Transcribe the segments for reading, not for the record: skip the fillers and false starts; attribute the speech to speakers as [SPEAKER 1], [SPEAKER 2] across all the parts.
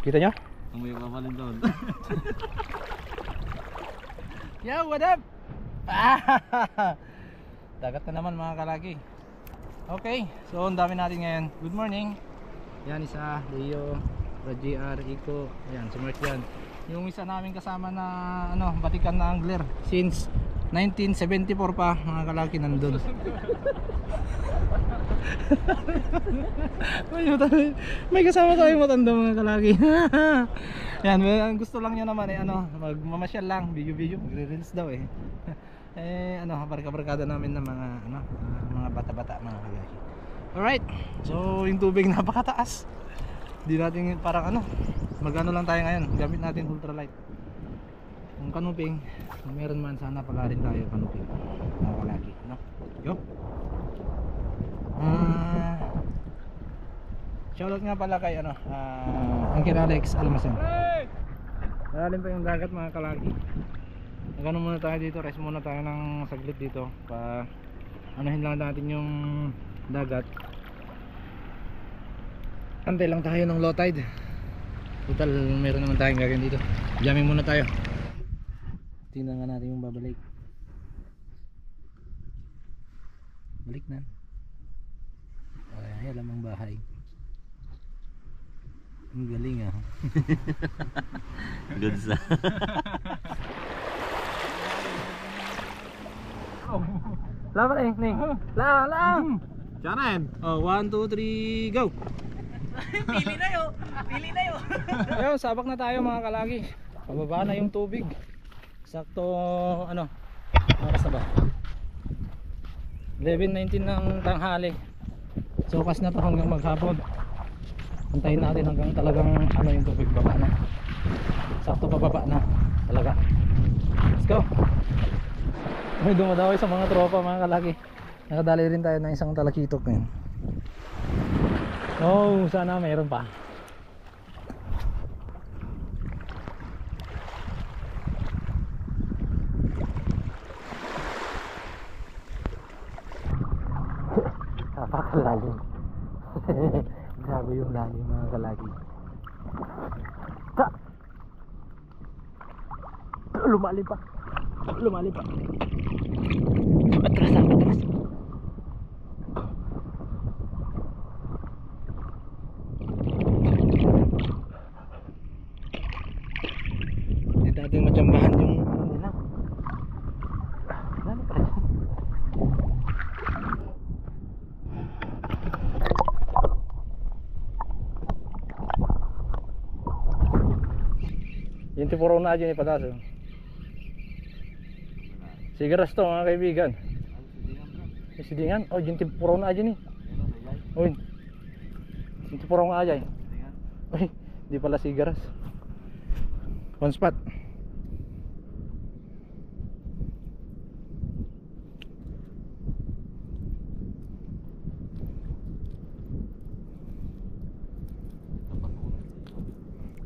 [SPEAKER 1] Kita nyo?
[SPEAKER 2] May papalin doon.
[SPEAKER 1] Yo, what up? Dagat na naman mga kalaki. Okay, so ang dami natin ngayon. Good morning. Yan isa, Leo, JR, Iko. Ayan, si Mark yan. Yung isa namin kasama na ano, batikan na angler since 1974 pa mga kalaki nandun. May kasama tayong matanda mga kalaki. Yan, gusto lang niya naman ano, magmamasyal lang, video-video, magre-reels daw ano, barka-barkada namin ng mga ano, mga bata-bata mga kalaki. Alright, so yung tubig napakataas. Hindi natin parang ano, magano lang tayo ngayon, gamit natin ultralight. Kung kanuping, kung meron man sana pagarin tayo kanuping mga kalaki, no? Go! Shoutout nga pala kay ano, Angkir Alex Almasen. Malalim pa yung dagat mga kalaki. Nagano muna tayo dito, rest muna tayo ng saglit dito pa anuhin lang natin yung dagat. Antay lang tayo ng low tide. Total meron naman tayong gagawin dito. Jamming muna tayo. Tingnan nga natin yung babalik. Balik na. Ay, alam ang bahay. Ang galing ah.
[SPEAKER 2] Good sa.
[SPEAKER 1] Laban Ning. Lang.
[SPEAKER 2] Diyan.
[SPEAKER 1] Oh, 1, 2, 3, go.
[SPEAKER 3] Pili na yo. Pili na yo.
[SPEAKER 1] Ayun, sabak na tayo mga kalaki. Pababa na yung tubig. Sakto ano? Oras na ba? 11:19 ng tanghali. So kas na to hanggang maghapon. Antayin natin hanggang talagang ano yung tubig baba na. Sakto pababa na talaga. Let's go. May dumadaway sa mga tropa mga kalaki. Nakadali rin tayo ng isang talakitok ngayon. Oh, sana mayroon pa. Napakalalim. Grabe yung lalim mga kalaki. Lumalim pa. Lumalim pa. Atras. Hindi natin matsambahan yung nila. Lalo pa rin. Yung tipuro na dyan ipataso. Sigaras to mga kaibigan. Sidingan. Oh, yung tipuro na dyan Uy. Yung tipuro nga dyan. Uy, di pala sigaras. One spot.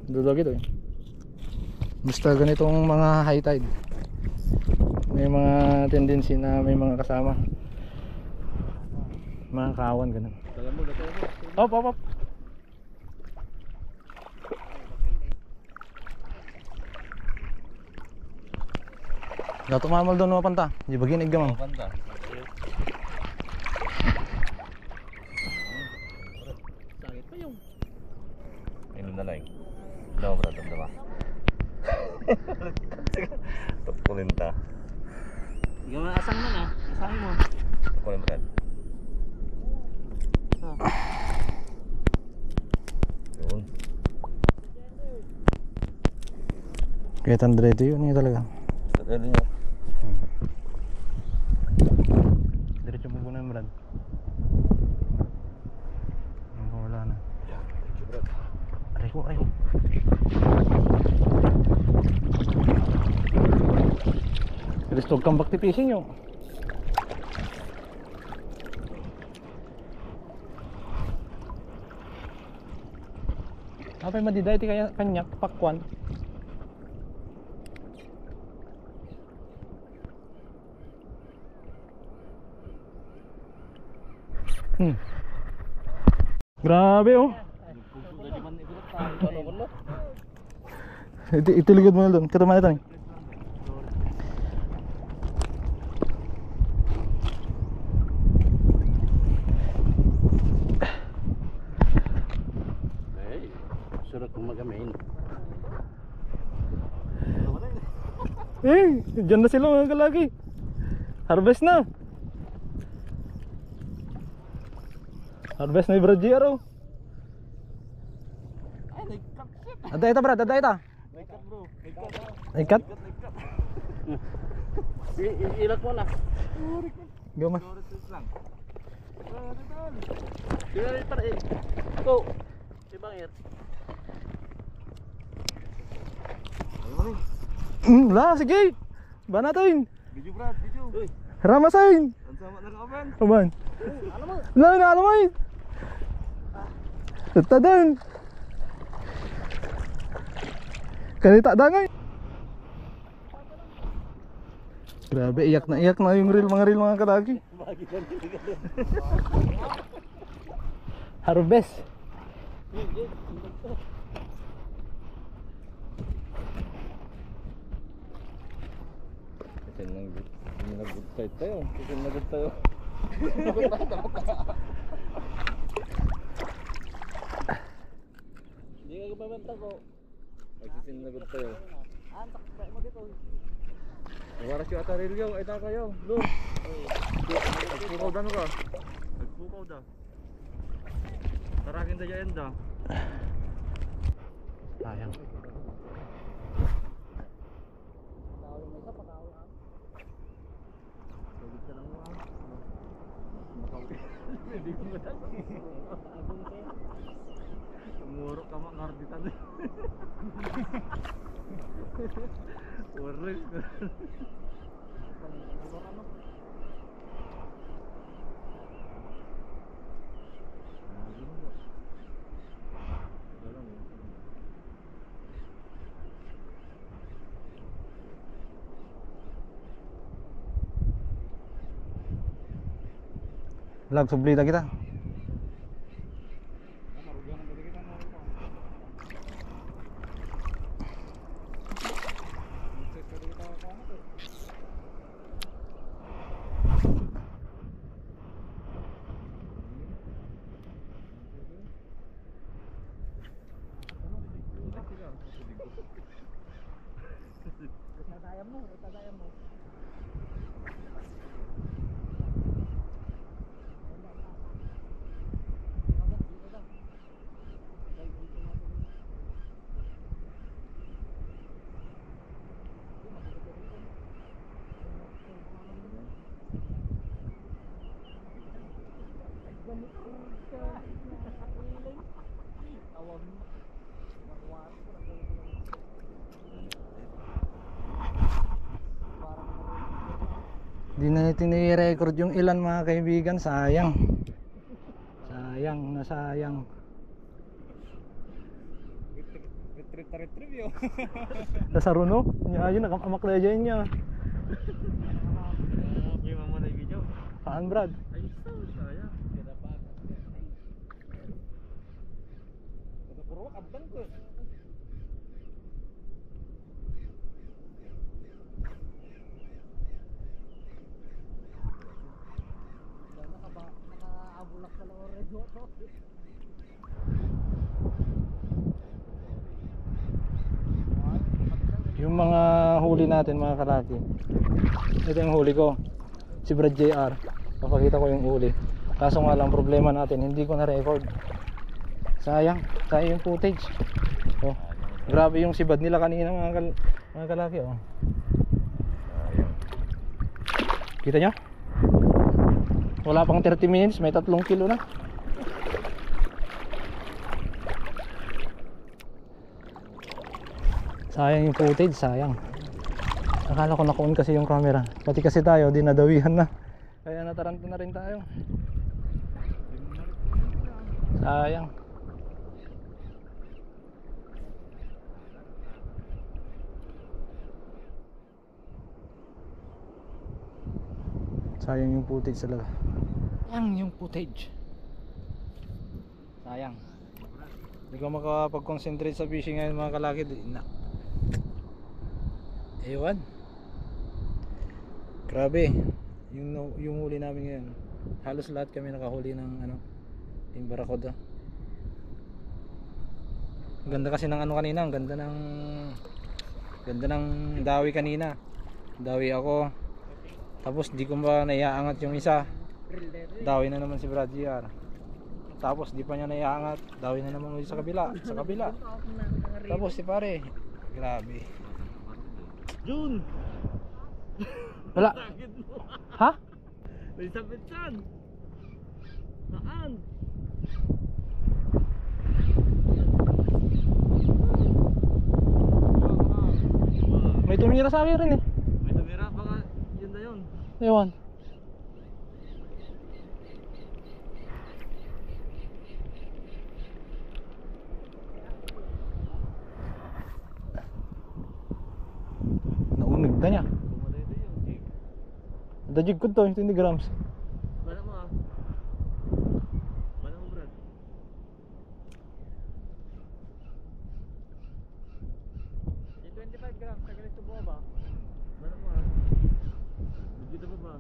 [SPEAKER 1] Dudog ito basta ganitong mga high tide may mga tendency na may mga kasama mga kawan ganun. Op. Dato mamal doon mga panta di baginig gamang panta. Sakit pa yung
[SPEAKER 2] Inom na lang. Daw bro, diba? Tukulin ta.
[SPEAKER 3] Gawa asang na. Asangin mo.
[SPEAKER 2] Tukulin mo. Yun.
[SPEAKER 1] kaya tandre ito yun talaga.
[SPEAKER 2] Tandre niya.
[SPEAKER 1] Diretso mo muna yung brad. Wala na. Aray ko. Restog kang bakti fishing yun. Apay madiday ti kaya kanyak pakwan. Grabe oh.
[SPEAKER 2] Ano mo na?
[SPEAKER 1] Itiligod mo na doon. Katuman ito.
[SPEAKER 2] Eh, surat kong magamin.
[SPEAKER 1] Diyan na sila mga kalaki. Harvest na. Harvest na yung Brad GR oh.
[SPEAKER 3] Ay, nag-cut.
[SPEAKER 1] Ada ito Brad, ada ito.
[SPEAKER 3] Nag-cut bro.
[SPEAKER 1] Ikat?
[SPEAKER 2] Ilak mo na.
[SPEAKER 1] Gama.
[SPEAKER 3] lang.
[SPEAKER 2] Tingnan pa eh. Go. Si Bangir.
[SPEAKER 1] La, sige. Banatin.
[SPEAKER 3] Video Brad, video. Uy,
[SPEAKER 1] Ramasain.
[SPEAKER 3] ang sama na kapan.
[SPEAKER 1] Aman.
[SPEAKER 3] Alam mo.
[SPEAKER 1] La, alamay. Tatadan. Kanita dangay. Grabe, iyak na yung reel mga kalaki. Harvest.
[SPEAKER 2] Kasi nag-good side tayo. Kasi nag-good tayo. Hindi ka gumamanta ko. Nagsisinagot tayo.
[SPEAKER 3] Ah, takot mo dito.
[SPEAKER 2] Nawaras yung atarilyo. Ay ta kayo. Lo. Nagpukaw da no ka. Nagpukaw da. Tarakin da dyan da.
[SPEAKER 1] Sayang.
[SPEAKER 2] Hindi ko matapos. Murok ka makarditan. Waris.
[SPEAKER 1] Lag, sublita kita.
[SPEAKER 3] Tatayam mo.
[SPEAKER 1] Di na natin i-record yung ilan mga kaibigan. Sayang. Sayang na sayang.
[SPEAKER 3] Retrieve yo.
[SPEAKER 1] Nasaro no? Ayun, nakamak na dyan niya.
[SPEAKER 3] Yung mo na yung video.
[SPEAKER 1] Saan Brad?
[SPEAKER 3] Ay, saya. Kaya pa. Kada puro abang ko. Nakaabulak sa lang already to.
[SPEAKER 1] Yung mga huli natin mga kalaki. Ito yung huli ko. Si Brad JR. Papakita ko yung huli. Kaso nga lang problema natin, hindi ko na record. Sayang yung footage. Oh, grabe yung sibad nila kanina mga kalaki oh. Kita nyo? Wala pang 30 minutes, may 3 kilo na. Sayang yung footage, sayang. Akala ko naka-on kasi yung camera. Pati kasi tayo, dinadawihan na. Kaya nataranta na rin tayo. Sayang. Sayang yung footage talaga. Sayang yung footage. Sayang. Hindi ko makapag-concentrate sa fishing ngayon mga kalaki. Ewan. Grabe. Yung huli namin ngayon. Halos lahat kami nakahuli ng yung barakuda. Ganda kasi ng kanina, ang ganda ng dawi kanina. Dawi ako. Tapos di ko ba naiaangat yung isa. Dawi na naman si Brad JR. Tapos di pa niya naiaangat, dawi na naman ulit sa kabila. Tapos si pare, grabe.
[SPEAKER 3] Jun!
[SPEAKER 1] Wala. Ha?
[SPEAKER 3] May sabit saan? Saan?
[SPEAKER 1] May tumira sa akin rin eh.
[SPEAKER 3] May tumira, baka yun na yun.
[SPEAKER 1] Ewan. Naunig na niya.
[SPEAKER 3] Pumalay na yung jig.
[SPEAKER 1] Dajig ko to, 20 grams.
[SPEAKER 3] Bala mo ah. Bala mo Brad. Yung 25 grams, tagalis to ba? Bala mo ah. Dito ba ba?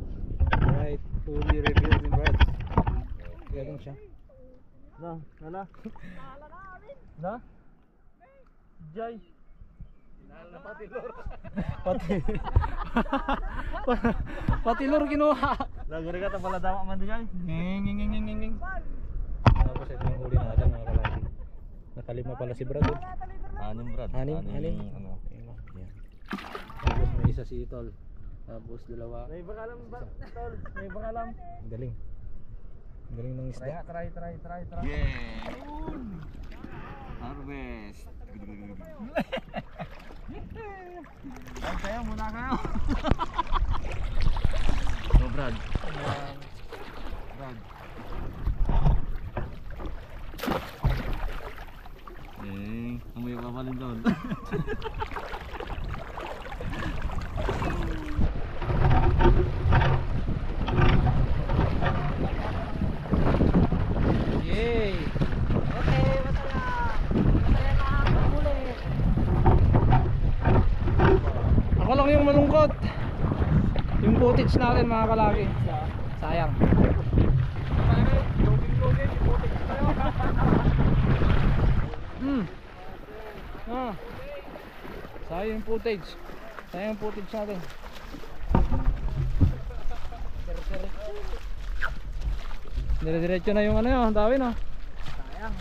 [SPEAKER 1] Right, fully revealed in Brad. Galing siya.
[SPEAKER 3] Na, hala. Na? Jay. Nala pati lor.
[SPEAKER 1] Pati lor kinuha.
[SPEAKER 3] Lagari ka pala dama man din Jay.
[SPEAKER 1] Nging. Tapos ito yung huli natin mga kalaki. Nakalima pala si Brad.
[SPEAKER 3] Anim Brad.
[SPEAKER 1] Anim.
[SPEAKER 3] Ano?
[SPEAKER 1] Yan. Tapos may isa si Tol. Tapos dalawa.
[SPEAKER 3] May bakalam ba? Tol, may bakalam.
[SPEAKER 1] Ang galing. Ang galing ng isda.
[SPEAKER 3] Try.
[SPEAKER 2] Yeah! Harvest!
[SPEAKER 3] Ay, kayo, muna kayo.
[SPEAKER 2] Oh, Brad. Brad. Amoy pa palin doon.
[SPEAKER 1] Yay!
[SPEAKER 3] Okay, masaya. Masaya na ang huli.
[SPEAKER 1] Ako lang yung malungkot. Yung footage natin mga kalaki. Sayang. Sayang yung footage. Sayang yung footage natin. Dire-diretso na yung yun, dawin oh.
[SPEAKER 3] Sayang.